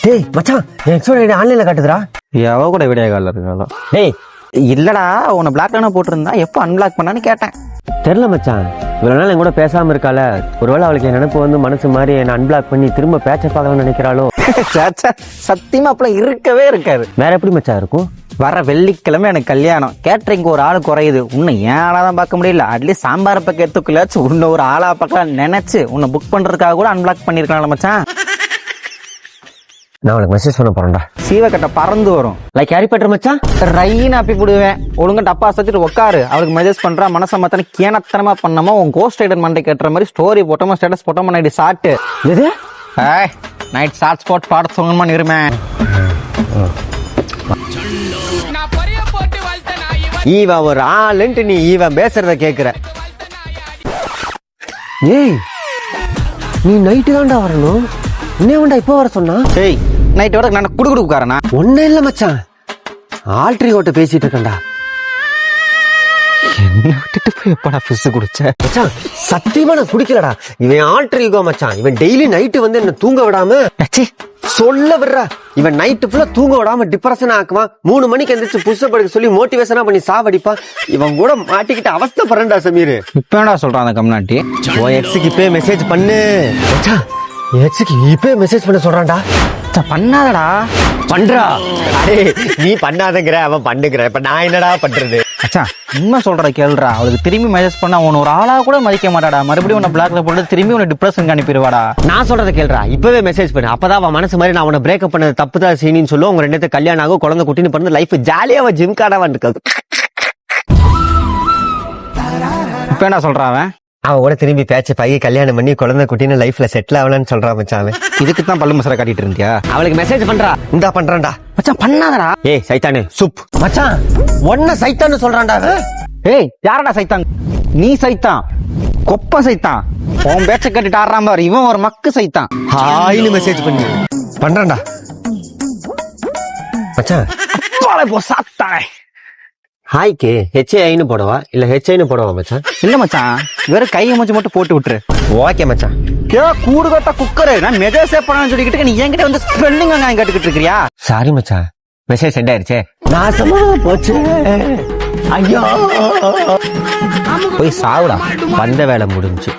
டேய் மச்சான், என் எக்ஸோட ஐடி ஆன்லைன்ல காட்டுதுடா. எவ கூட வீடியோ காலில் இருக்காளோ? டேய் இல்லடா, உன்னை பிளாக்ல போட்டிருந்தா எப்போ அன்பிளாக் பண்ணான்னு கேட்டேன். தெரியல மச்சான், இவ்வளவு நாள் என் கூட பேசாம இருக்கால, ஒருவேளை அவளுக்கு என் நினைப்பு வந்து மனசு மாதிரி என்ன அன்பிளாக் பண்ணி திரும்ப பேச்ச பார்க்கலாம்னு நினைக்கிறாளோ? சத்தியமா அப்பெல்லாம் இருக்கவே இருக்காது. வேற எப்படி மச்சான் இருக்கும்? வர வெள்ளிக்கிழமை எனக்கு கல்யாணம். கேட்டரிங் ஒரு ஆள் குறையுது. உன்னை ஏன் ஆளாதான் பார்க்க முடியல. அட்லீஸ்ட் சாம்பார் பக்கத்துக்குள்ளாச்சும் உன்னை ஒரு ஆளா பார்க்கலாம் நினைச்சு உன்னை புக் பண்றதுக்காக கூட அன்பிளாக் பண்ணிருக்கலாம் மச்சான். நான் உனக்கு மெசேஜ் பண்ண போறேன்டா. சீவக்கட்டை பறந்து வரும். லைக் ஹாரி பாட்டர் மச்சான். ரைன்னு அப்பி போடுவேன். ஒழுங்கா டப்பா சத்திட்டு உட்காரு. அவளுக்கு மெசேஜ் பண்றா, மனசை மத்தன கேனத்தனமா பண்ணாம உன் கோஸ்ட் ரைடர் மண்டை கேட்டுற மாதிரி ஸ்டோரி போட்டோமா, ஸ்டேட்டஸ் போட்டோமா, நைட்டு சாட்டு எது நைட் ஷார்ட் ஸ்பாட் பாட சொல்லணுமா இருமே. இவன் ஒரு ஆளுன்ட்டு நீ இவன் பேசுறத கேக்குற. ஏய் நீ நைட்டு தான்டா வரணும். இன்னும் இப்போ வர சொன்னா? ஏய் நைட் வர நான் குடுக்குடுக்காரனா? ஒன்னும் இல்ல மச்சான், ஆல்ட்ரிகோட்ட பேசிட்டு இருக்கேன்டா. என்ன விட்டுட்டு போய் எப்படா பிஸ் குடிச்ச? மச்சான் சத்தியமா நான் குடிக்கலடா. இவன் ஆல்ட்ரிகோ மச்சான். இவன் டெய்லி நைட்டு வந்து என்ன தூங்க விடாம சொல்ல விடுறா. இவன் நைட்டு ஃபுல்லா தூங்க விடாம டிப்ரெஷன் ஆக்குவான். 3 மணிக்கு எந்திரிச்சு புஷ்அப் சொல்லி மோட்டிவேஷனா பண்ணி சாவடிப்பான். இவன் கூட மாட்டிக்கிட்டு அவஸ்தைப்படுறா சமீர். இப்ப என்ன சொல்றான் அந்த கம்னாட்டி? ஓ எக்ஸுக்கு இப்பே மெசேஜ் பண்ணு மச்சான். எக்ஸுக்கு இப்பே மெசேஜ் பண்ண சொல்றான்டா. பண்ணாதடா. பண்றா. அரே நீ பண்ணாதங்கிற, அவன் பண்ணுகிற. இப்ப நான் என்னடா பண்றது? அச்சா உண்மை சொல்ற கேள்றா. அவளுக்கு திரும்பி மெசேஜ் பண்ணா உன்னை ஒரு ஆளா கூட மதிக்க மாட்டாடா. மறுபடியும் உன்னை பிளாக்ல போட்டு திரும்பி உன்னை டிப்ரெஷன் அனுப்பிடுவாடா. நான் சொல்றத கேள்றா. இப்பவே மெசேஜ் பண்ணு. அப்பதான் அவன் மனசு மாதிரி நான் உன்னை பிரேக்கப் பண்ணது தப்பு தான் சீனின்னு சொல்லுவோம். உங்க 2 கல்யாணம் ஆகும், குழந்தை குட்டின்னு பிறந்து லைஃப் ஜாலியா ஜிம் கார்டா இருக்காது. இப்ப என்ன சொல்றான் அவன்? அவன் கூட திரும்பி பேச்ச பையன் கல்யாணம் பண்ணி குழந்தை குட்டின்னு லைஃப்ல செட்டில் ஆகலான்னு சொல்றான் மச்சான். இதுக்கு தான் பல்லு மசாலா காட்டிட்டு இருந்தியா? அவளுக்கு மெசேஜ் பண்றா. இந்தா பண்றான்டா மச்சான். பண்ணாதடா. ஏய் சைத்தானு சுப் மச்சான். ஒன்ன சைத்தான்னு சொல்றான்டா. ஏய் யாரடா சைத்தான்? நீ சைத்தான், கொப்ப சைத்தான். உன் பேச்ச கட்டிட்டு ஆடுறான் பாரு. இவன் ஒரு மக்கு சைத்தான். ஹாய்னு மெசேஜ் பண்ணு. பண்றான்டா மச்சான். போ சாத்தானே. ஹாய்க்கு ஹெச்ஐன்னு போடவா இல்ல ஹெச்ஐன்னு போடவா மச்சான்? இல்ல மச்சான், வெறும் கையை மட்டும் போட்டு விட்டுரு. ஓகே மச்சான். கூடு கட்ட குக்கரு. நான் மெசேஜ் சேவ் பண்ணான்னு சொல்லிக்கிட்டு நீ என்கிட்ட வந்து ஸ்பெல்லிங் கேட்டுக்கிட்டு இருக்கிறியா? சாரி மச்சான், மெசேஜ் சென்ட் ஆயிருச்சே. நாசமா போச்சு. ஐயோ போய் சாவுடா. வந்த வேலை முடிஞ்சு.